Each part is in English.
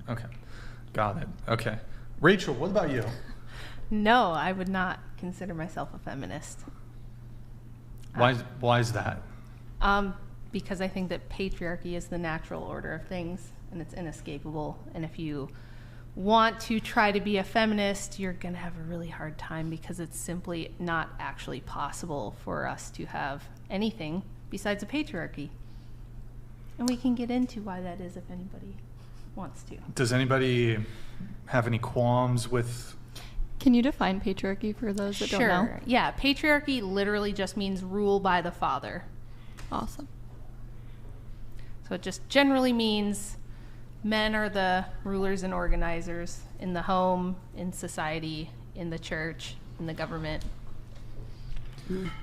Okay. Got it. Okay. Rachel, what about you? No, I would not consider myself a feminist. Why is that? Because I think that patriarchy is the natural order of things, and it's inescapable. And if you want to try to be a feminist, you're going to have a really hard time, because it's simply not actually possible for us to have anything besides a patriarchy. And we can get into why that is if anybody wants to. Does anybody have any qualms with... Can you define patriarchy for those that don't know? Sure. Yeah, patriarchy literally just means rule by the father. Awesome. So it just generally means men are the rulers and organizers in the home, in society, in the church, in the government.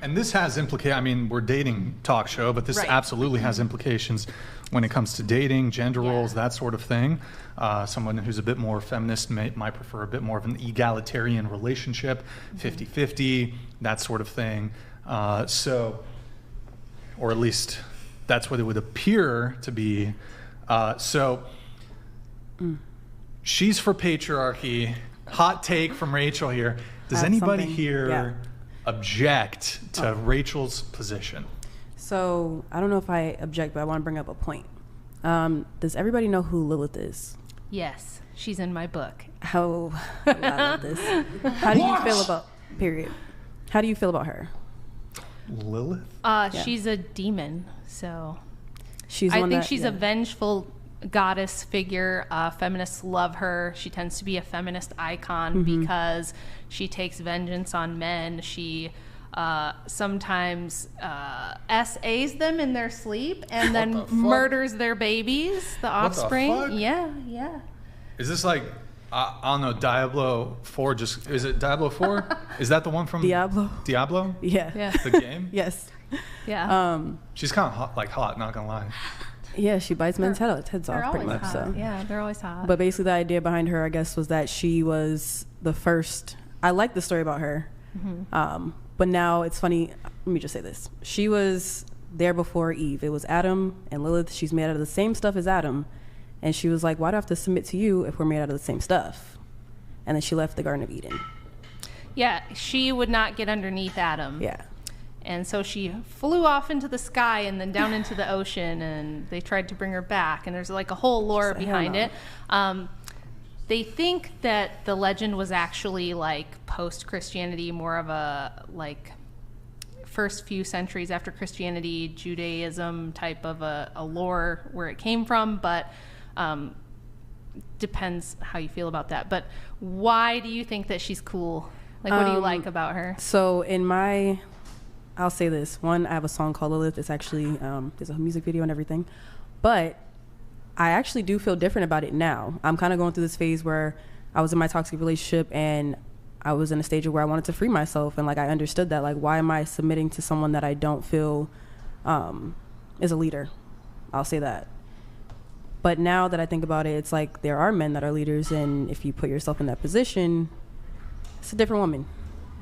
And this has implications. I mean, we're a dating talk show, but this absolutely has implications when it comes to dating, gender roles, that sort of thing. Someone who's a bit more feminist might prefer a bit more of an egalitarian relationship, 50-50, that sort of thing. So, or at least that's what it would appear to be. She's for patriarchy. Hot take from Rachel here. Does anybody here object to Rachel's position? So I don't know if I object, but I want to bring up a point. Does everybody know who Lilith is? Yes, she's in my book. I love this. How do you feel about, period? How do you feel about her? Lilith? She's a demon, so she's she's a vengeful goddess figure. Feminists love her. She tends to be a feminist icon because she takes vengeance on men. She sometimes SAs them in their sleep and then murders their babies, the offspring. What the fuck? Yeah. Is this like, I don't know, Diablo 4? Is it Diablo 4? Is that the one from Diablo? Yeah. The game? Yes. Yeah. She's kind of hot, not gonna lie. Yeah, she bites men's heads off pretty much. Hot. So yeah, they're always hot. But basically, the idea behind her, I guess, was that she was the first. I like the story about her, but now it's funny. Let me just say this: she was there before Eve. It was Adam and Lilith. She's made out of the same stuff as Adam, and she was like, "Why do I have to submit to you if we're made out of the same stuff?" And then she left the Garden of Eden. Yeah, she would not get underneath Adam. Yeah. And so she flew off into the sky and then down into the ocean, and they tried to bring her back. And there's like a whole lore behind it. They think that the legend was actually like post-Christianity, more of a like first few centuries after Christianity, Judaism type of a lore where it came from. But depends how you feel about that. But why do you think that she's cool? Like, what do you like about her? So I'll say this. One, I have a song called Lilith. It's actually, there's a music video and everything. But I actually do feel different about it now. I'm kind of going through this phase where I was in my toxic relationship and I was in a stage where I wanted to free myself. And like, I understood that, like, why am I submitting to someone that I don't feel is a leader? I'll say that. But now that I think about it, it's like there are men that are leaders. And if you put yourself in that position, it's a different woman.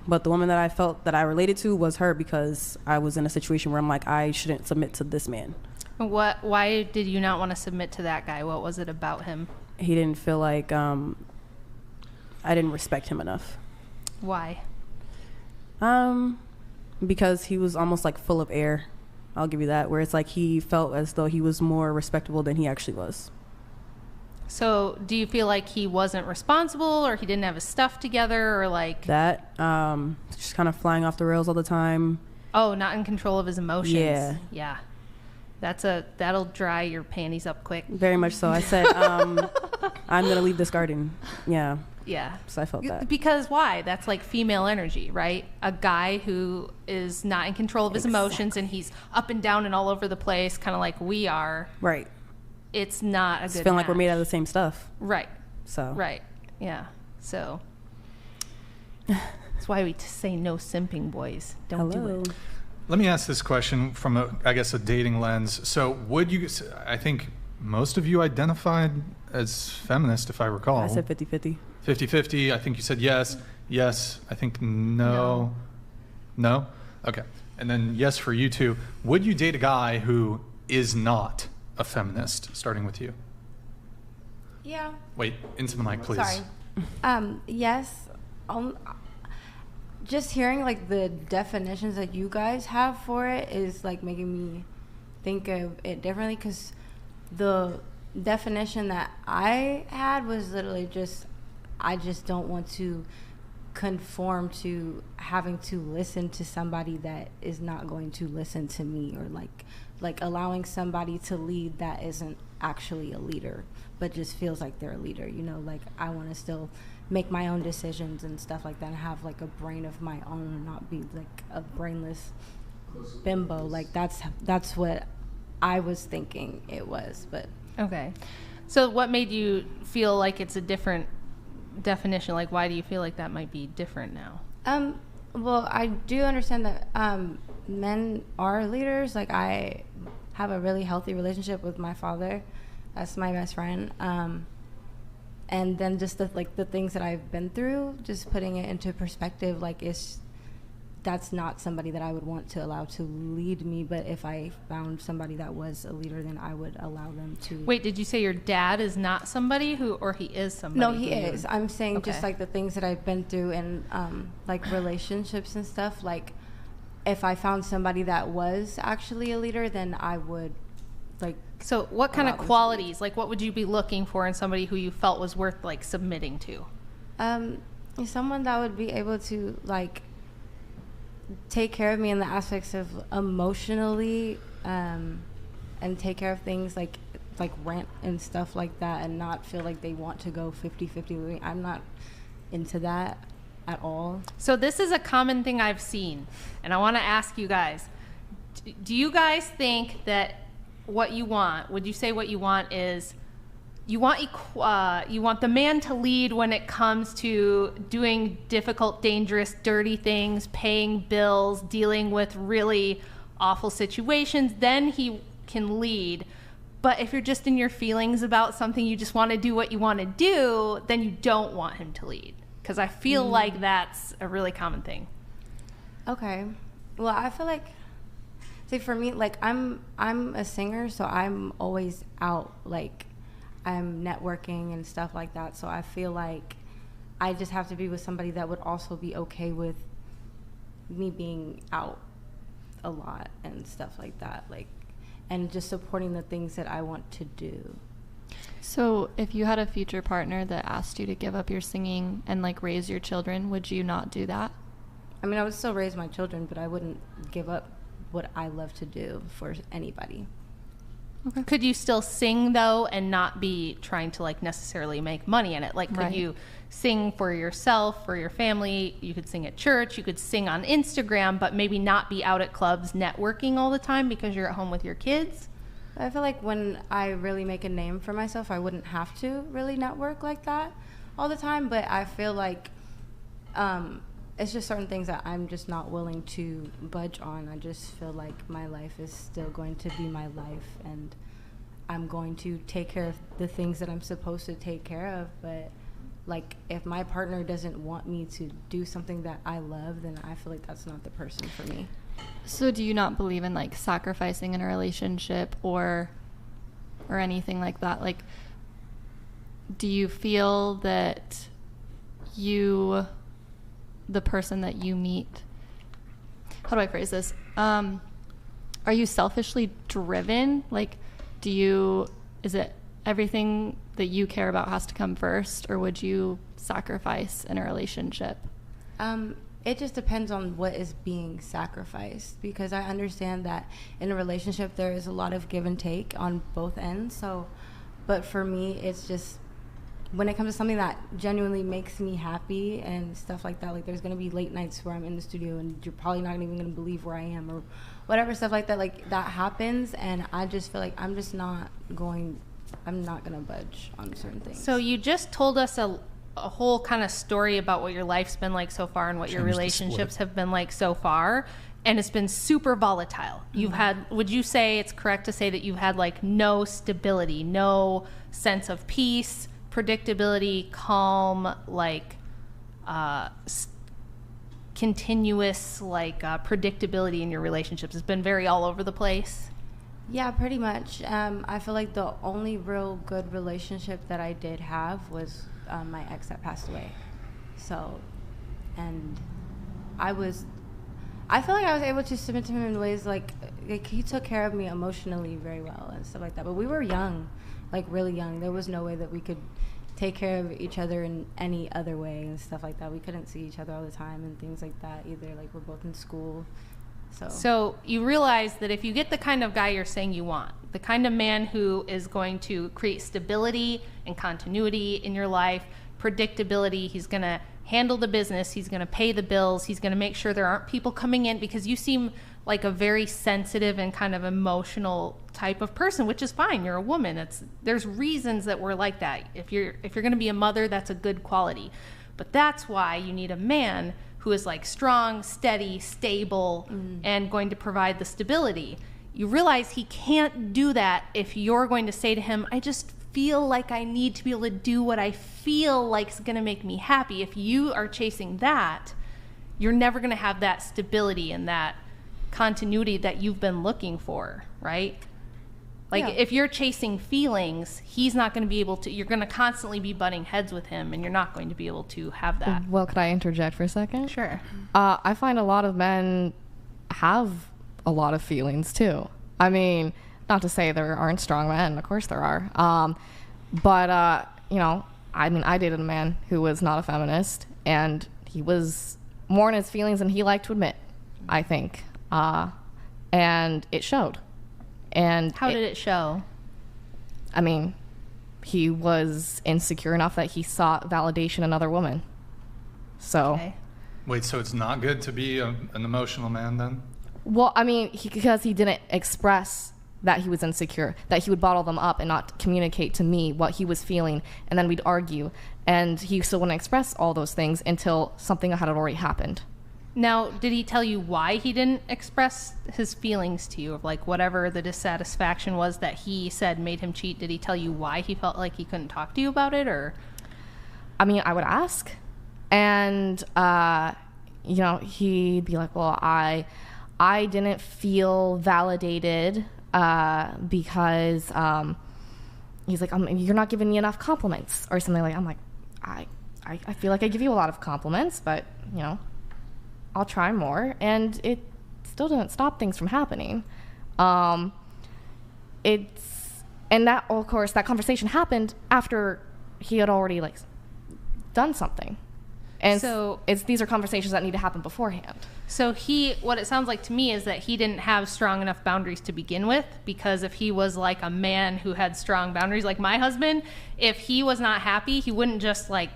But the woman that I felt that I related to was her, because I was in a situation where I'm like, I shouldn't submit to this man. Why did you not want to submit to that guy? What was it about him? He didn't feel like I didn't respect him enough. Why? Because he was almost like full of air. I'll give you that. Where it's like he felt as though he was more respectable than he actually was. So do you feel like he wasn't responsible, or he didn't have his stuff together, or like that? Just kind of flying off the rails all the time. Oh, not in control of his emotions. Yeah. That'll dry your panties up quick. Very much so. I said, I'm gonna leave this garden. Yeah. So I felt that. Because why? That's like female energy, right? A guy who is not in control of his emotions, and he's up and down and all over the place, kind of like we are. Right. It's not a good feeling match. Like we're made out of the same stuff. Right. So. Right. Yeah. So. That's why we say no simping, boys. Don't do it. Let me ask this question from a dating lens. So I think most of you identified as feminist, if I recall. I said 50-50. 50-50. I think you said yes. Yes. I think no. No? Okay. And then yes for you two. Would you date a guy who is not a feminist, starting with you? Yeah. Wait, into the mic, please. Sorry. Yes. Just hearing like the definitions that you guys have for it is like making me think of it differently, because the definition that I had was literally just, I just don't want to conform to having to listen to somebody that is not going to listen to me, or like allowing somebody to lead that isn't actually a leader but just feels like they're a leader, you know. Like I want to still make my own decisions and stuff like that, and have like a brain of my own and not be like a brainless bimbo. Like that's what I was thinking it was. But okay, so what made you feel like it's a different definition? Like why do you feel like that might be different now? Well, I do understand that men are leaders. Like I have a really healthy relationship with my father. That's my best friend. And then just the things that I've been through, just putting it into perspective, like that's not somebody that I would want to allow to lead me. But if I found somebody that was a leader, then I would allow them to. Wait, did you say your dad is not somebody who, or he is somebody? No, he is. I'm saying okay. Just like the things that I've been through and like relationships and stuff. Like if I found somebody that was actually a leader, then I would like. So what kind of qualities, like what would you be looking for in somebody who you felt was worth like submitting to? Someone that would be able to like take care of me in the aspects of emotionally, and take care of things like rent and stuff like that, and not feel like they want to go 50-50. I'm not into that at all. So this is a common thing I've seen, and I want to ask you guys, do you guys think that what you want, would you say what you want is you want the man to lead when it comes to doing difficult, dangerous, dirty things, paying bills, dealing with really awful situations, then he can lead. But if you're just in your feelings about something, you just want to do what you want to do, then you don't want him to lead? Because I feel like that's a really common thing. Okay. Well, I feel like, see, for me, like I'm a singer, so I'm always out, like I'm networking and stuff like that. So I feel like I just have to be with somebody that would also be okay with me being out a lot and stuff like that, like, and just supporting the things that I want to do. So if you had a future partner that asked you to give up your singing and like raise your children, would you not do that? I mean, I would still raise my children, but I wouldn't give up what I love to do for anybody. Okay. Could you still sing though and not be trying to like necessarily make money in it? Like could you sing for yourself, for your family? You could sing at church, you could sing on Instagram, but maybe not be out at clubs networking all the time because you're at home with your kids? I feel like when I really make a name for myself, I wouldn't have to really network like that all the time, but I feel like it's just certain things that I'm just not willing to budge on. I just feel like my life is still going to be my life, and I'm going to take care of the things that I'm supposed to take care of. But like if my partner doesn't want me to do something that I love, then I feel like that's not the person for me. So do you not believe in like sacrificing in a relationship or anything like that? Like, do you feel that the person that you meet, how do I phrase this? Are you selfishly driven? Like, is it everything that you care about has to come first, or would you sacrifice in a relationship? It just depends on what is being sacrificed, because I understand that in a relationship there is a lot of give and take on both ends. So, but for me, it's just when it comes to something that genuinely makes me happy and stuff like that, like there's going to be late nights where I'm in the studio and you're probably not even going to believe where I am or whatever, stuff like that. Like that happens, and I just feel like I'm not going to budge on certain things. So you just told us a whole kind of story about what your life's been like so far and what your relationships have been like so far, and it's been super volatile. You've had, would you say it's correct to say that you've had like no stability, no sense of peace, predictability, calm, like continuous like predictability in your relationships? It's been very all over the place. Yeah, pretty much. I feel like the only real good relationship that I did have was my ex that passed away. So, and I feel like I was able to submit to him in ways like he took care of me emotionally very well and stuff like that. But we were young, like really young. There was no way that we could take care of each other in any other way and stuff like that. We couldn't see each other all the time and things like that either. Like we're both in school. So you realize that if you get the kind of guy you're saying you want, the kind of man who is going to create stability and continuity in your life, predictability, he's going to handle the business, he's going to pay the bills, he's going to make sure there aren't people coming in, because you seem like a very sensitive and kind of emotional type of person, which is fine. You're a woman. There's reasons that we're like that. If you're going to be a mother, that's a good quality. But that's why you need a man who is like strong, steady, stable, and going to provide the stability. You realize he can't do that if you're going to say to him, I just feel like I need to be able to do what I feel like is going to make me happy. If you are chasing that, you're never going to have that stability and that continuity that you've been looking for, right? Like, if you're chasing feelings, he's not going to be able to, you're going to constantly be butting heads with him, and you're not going to be able to have that. Well, could I interject for a second? Sure. I find a lot of men have a lot of feelings, too. I mean, not to say there aren't strong men. Of course there are. But, you know, I mean, I dated a man who was not a feminist, and he was more in his feelings than he liked to admit, I think. And it showed. And how did it show? I mean, he was insecure enough that he sought validation in other women. So, wait, so it's not good to be an emotional man then? Well, I mean, because he didn't express that he was insecure, that he would bottle them up and not communicate to me what he was feeling, and then we'd argue, and he still wouldn't express all those things until something had already happened. Now, did he tell you why he didn't express his feelings to you, of like whatever the dissatisfaction was that he said made him cheat? Did he tell you why he felt like he couldn't talk to you about it, or? I mean, I would ask, and you know, he'd be like, "Well, I didn't feel validated because he's like, you're not giving me enough compliments," or something like. I'm like, I feel like I give you a lot of compliments, but you know, I'll try more, and it still doesn't stop things from happening. And that, of course, that conversation happened after he had already like done something, and so these are conversations that need to happen beforehand. So what it sounds like to me is that he didn't have strong enough boundaries to begin with, because if he was like a man who had strong boundaries, like my husband, if he was not happy, he wouldn't just like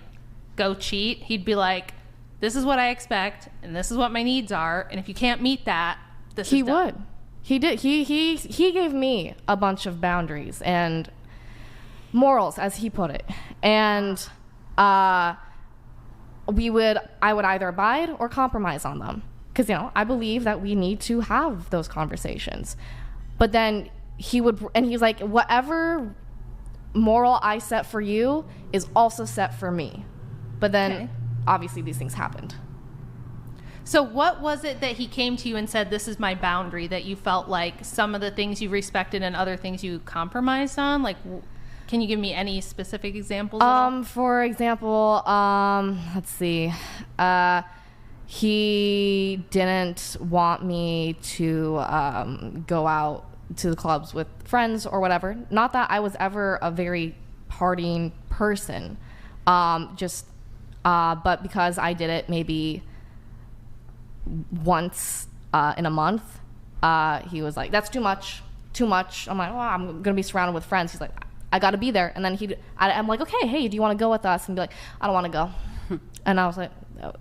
go cheat. He'd be like, this is what I expect, and this is what my needs are, and if you can't meet that, he would. He did. He gave me a bunch of boundaries and morals, as he put it, and I would either abide or compromise on them, because you know I believe that we need to have those conversations. But then he's like, whatever moral I set for you is also set for me. But then. Obviously these things happened. So what was it that he came to you and said, this is my boundary, that you felt like some of the things you respected and other things you compromised on? Like, can you give me any specific examples? For example, let's see. He didn't want me to go out to the clubs with friends or whatever. Not that I was ever a very partying person. But because I did it maybe once in a month, he was like, that's too much. I'm like, well, I'm going to be surrounded with friends. He's like, I got to be there. And then I'm like, okay, hey, do you want to go with us? And be like, I don't want to go. And I was like,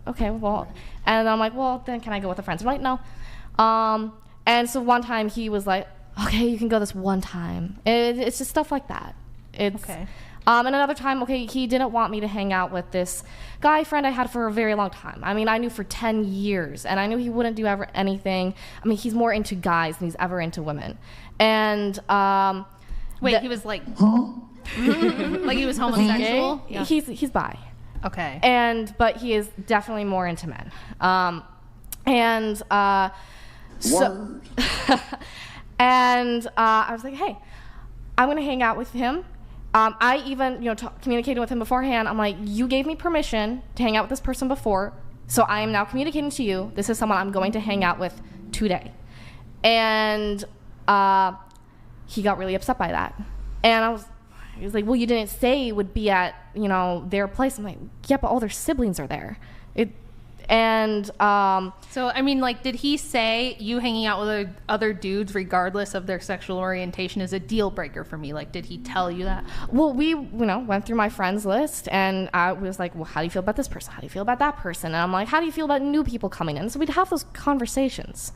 okay, well. And I'm like, well, then can I go with the friends? I'm like, no. And so one time he was like, okay, you can go this one time. It's just stuff like that. Okay. And another time, he didn't want me to hang out with this guy friend I had for a very long time. I mean, I knew for 10 years, and I knew he wouldn't do ever anything. I mean, he's more into guys than he's ever into women. And wait, he was like, like he was homosexual? Yeah. He's bi. Okay. But he is definitely more into men. And I was like, hey, I'm going to hang out with him. I even, communicated with him beforehand. I'm like, you gave me permission to hang out with this person before, so I am now communicating to you. This is someone I'm going to hang out with today. And he got really upset by that. And he was like, well, you didn't say it would be at, their place. I'm like, yeah, but all their siblings are there. So, I mean, like, did he say you hanging out with other dudes, regardless of their sexual orientation, is a deal breaker for me? Like, did he tell you that? Well, we, went through my friends list, and I was like, well, how do you feel about this person? How do you feel about that person? And I'm like, how do you feel about new people coming in? So we'd have those conversations.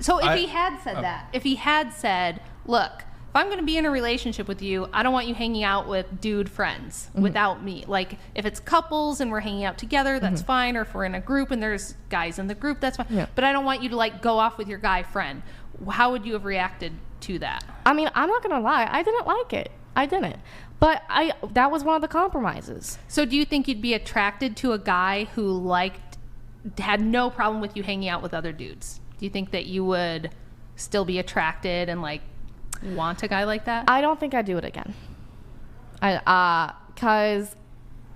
So if he had said that, if he had said, look, if I'm going to be in a relationship with you, I don't want you hanging out with dude friends without me. Like, if it's couples and we're hanging out together, that's fine. Or if we're in a group and there's guys in the group, that's fine. Yeah. But I don't want you to, like, go off with your guy friend. How would you have reacted to that? I mean, I'm not going to lie. I didn't like it. I didn't. But that was one of the compromises. So do you think you'd be attracted to a guy who had no problem with you hanging out with other dudes? Do you think that you would still be attracted and, like, want a guy like that? I don't think I'd do it again. Because,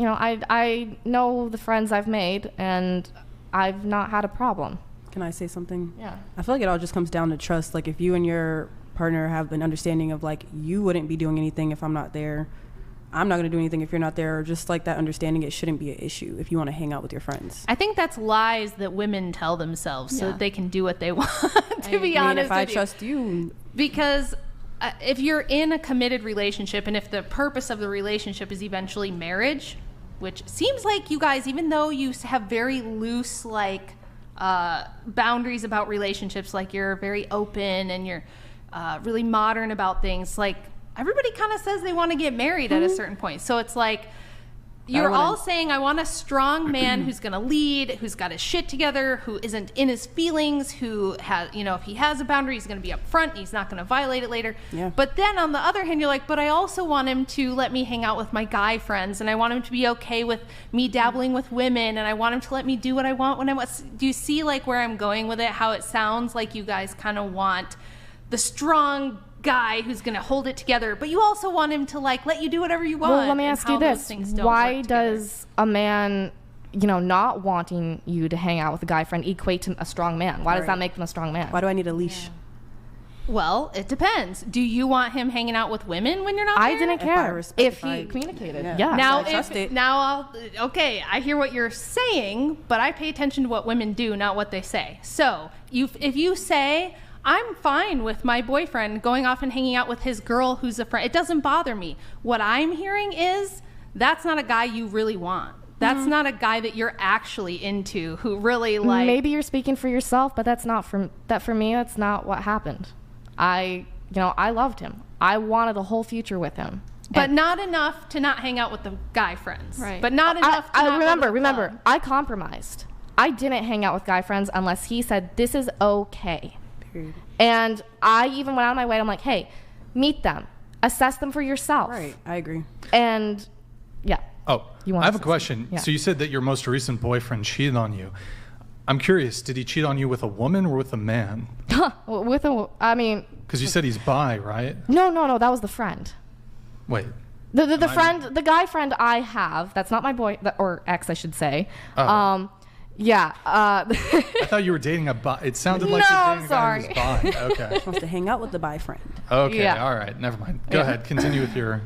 I know the friends I've made, and I've not had a problem. Can I say something? Yeah. I feel like it all just comes down to trust. Like, if you and your partner have an understanding of, like, you wouldn't be doing anything if I'm not there, I'm not going to do anything if you're not there, or just like that understanding, it shouldn't be an issue if you want to hang out with your friends. I think that's lies that women tell themselves so that they can do what they want, to be honest with you. If I trust you. Because if you're in a committed relationship, and if the purpose of the relationship is eventually marriage, which seems like you guys, even though you have very loose, like, boundaries about relationships, like you're very open and you're really modern about things, like, everybody kind of says they want to get married at a certain point. So it's like, you're all saying, I want a strong man who's going to lead, who's got his shit together, who isn't in his feelings, who has, if he has a boundary, he's going to be up front, he's not going to violate it later. Yeah. But then on the other hand, you're like, but I also want him to let me hang out with my guy friends, and I want him to be okay with me dabbling with women, and I want him to let me do what I want when I want. Do you see, like, where I'm going with it? How it sounds like you guys kind of want the strong guy who's going to hold it together, but you also want him to, like, let you do whatever you want. Well, let me ask you this. Why does a man, not wanting you to hang out with a guy friend equate to a strong man? Why does that make them a strong man? Why do I need a leash? Yeah. Well, it depends. Do you want him hanging out with women when you're not there? I didn't care if he communicated. Yeah. Now, okay, I hear what you're saying, but I pay attention to what women do, not what they say. So if you say, I'm fine with my boyfriend going off and hanging out with his girl who's a friend, it doesn't bother me. What I'm hearing is, that's not a guy you really want. That's not a guy that you're actually into, who really, like... Maybe you're speaking for yourself, but that's not for me, that's not what happened. I loved him. I wanted a whole future with him. But not enough to not hang out with the guy friends. Right. But not enough to not remember, I compromised. I didn't hang out with guy friends unless he said, this is okay. Period. And I even went out of my way. I'm like, hey, meet them. Assess them for yourself. Right. I agree. And, yeah. Oh, I have a question. Yeah. So you said that your most recent boyfriend cheated on you. I'm curious, did he cheat on you with a woman or with a man? Because you said he's bi, right? No, that was the friend. Wait. The guy friend I have, that's not my boy, or ex, I should say. Oh. Yeah. I thought you were dating a bi. It sounded like you're dating a guy who's bi. Okay. He wants to hang out with the bi friend. Okay. Yeah. All right. Never mind. Go ahead. Continue with your...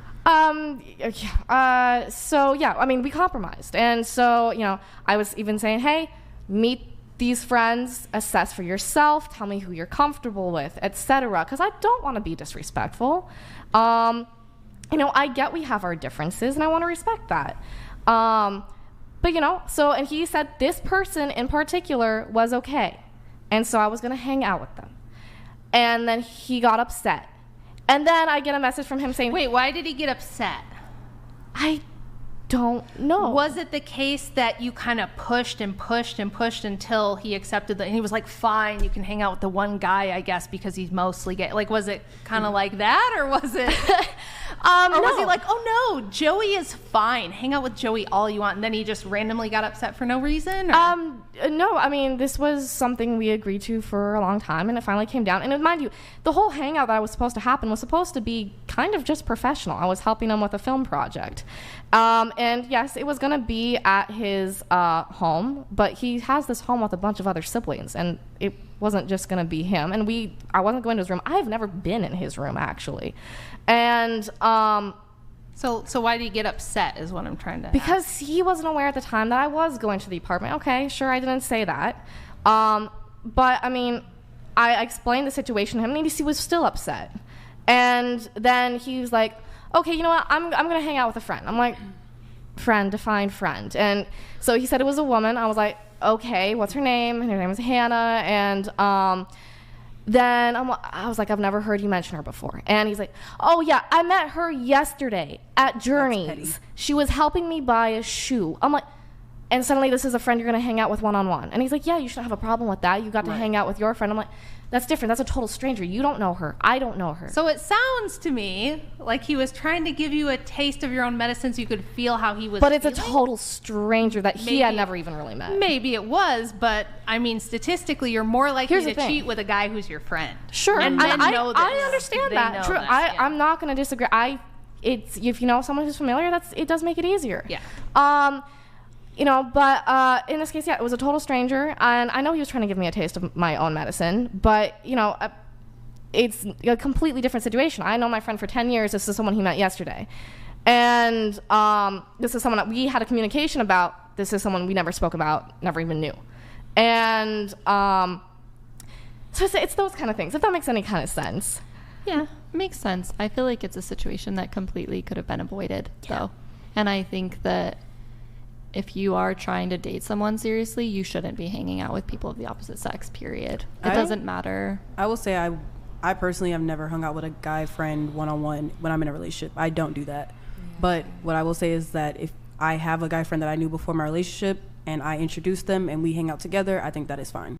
So, yeah, we compromised. And so, I was even saying, hey, meet these friends, assess for yourself, tell me who you're comfortable with, etc. Because I don't want to be disrespectful. I get we have our differences, and I want to respect that. But, and he said this person in particular was okay. And so I was going to hang out with them. And then he got upset. And then I get a message from him saying... Wait, why did he get upset? I don't know. Was it the case that you kind of pushed and pushed and pushed until he accepted that? And he was like, fine, you can hang out with the one guy, I guess, because he's mostly gay. Like, was it kind of like that, or was it... Or was he like, oh no, Joey is fine. Hang out with Joey all you want, and then he just randomly got upset for no reason? Or? No, I mean, this was something we agreed to for a long time, and it finally came down. And mind you, the whole hangout that was supposed to happen was supposed to be kind of just professional. I was helping him with a film project. And yes, it was going to be at his home, but he has this home with a bunch of other siblings, and it wasn't just going to be him. And I wasn't going to his room. I've never been in his room, actually. And so why did he get upset is what I'm trying to because ask. He wasn't aware at the time that I was going to the apartment. Okay, sure, I didn't say that. But, I mean, I explained the situation to him, and he was still upset. And then he was like, okay, you know what, I'm going to hang out with a friend. I'm like, friend, define friend. And so he said it was a woman. I was like, okay, what's her name? And her name is Hannah. And then I was like, I've never heard you mention her before. And he's like, oh, yeah, I met her yesterday at Journeys. She was helping me buy a shoe. I'm like, and suddenly this is a friend you're going to hang out with one-on-one. And he's like, yeah, you shouldn't have a problem with that. You got to hang out with your friend. I'm like, that's different. That's a total stranger. You don't know her. I don't know her. So it sounds to me like he was trying to give you a taste of your own medicine so you could feel how he was But it's feeling. a total stranger that he had never even really met. Maybe it was, but I mean, statistically, you're more likely Here's the to thing. cheat with a guy who's your friend. Sure, and I know this. I understand They that. know True, this, yeah. I'm not going to disagree. It's if you know someone who's familiar, it does make it easier. Yeah. You know, but in this case, yeah, it was a total stranger, and I know he was trying to give me a taste of my own medicine, but you know, it's a completely different situation. I know my friend for 10 years. This is someone he met yesterday, and this is someone that we had a communication about. This is someone we never spoke about, never even knew, and so it's those kind of things. If that makes any kind of sense. Yeah, makes sense. I feel like it's a situation that completely could have been avoided, though, and I think that if you are trying to date someone seriously, you shouldn't be hanging out with people of the opposite sex, period. It doesn't matter. I will say I personally have never hung out with a guy friend one-on-one when I'm in a relationship. I don't do that. Yeah. But what I will say is that if I have a guy friend that I knew before my relationship and I introduce them and we hang out together, I think that is fine.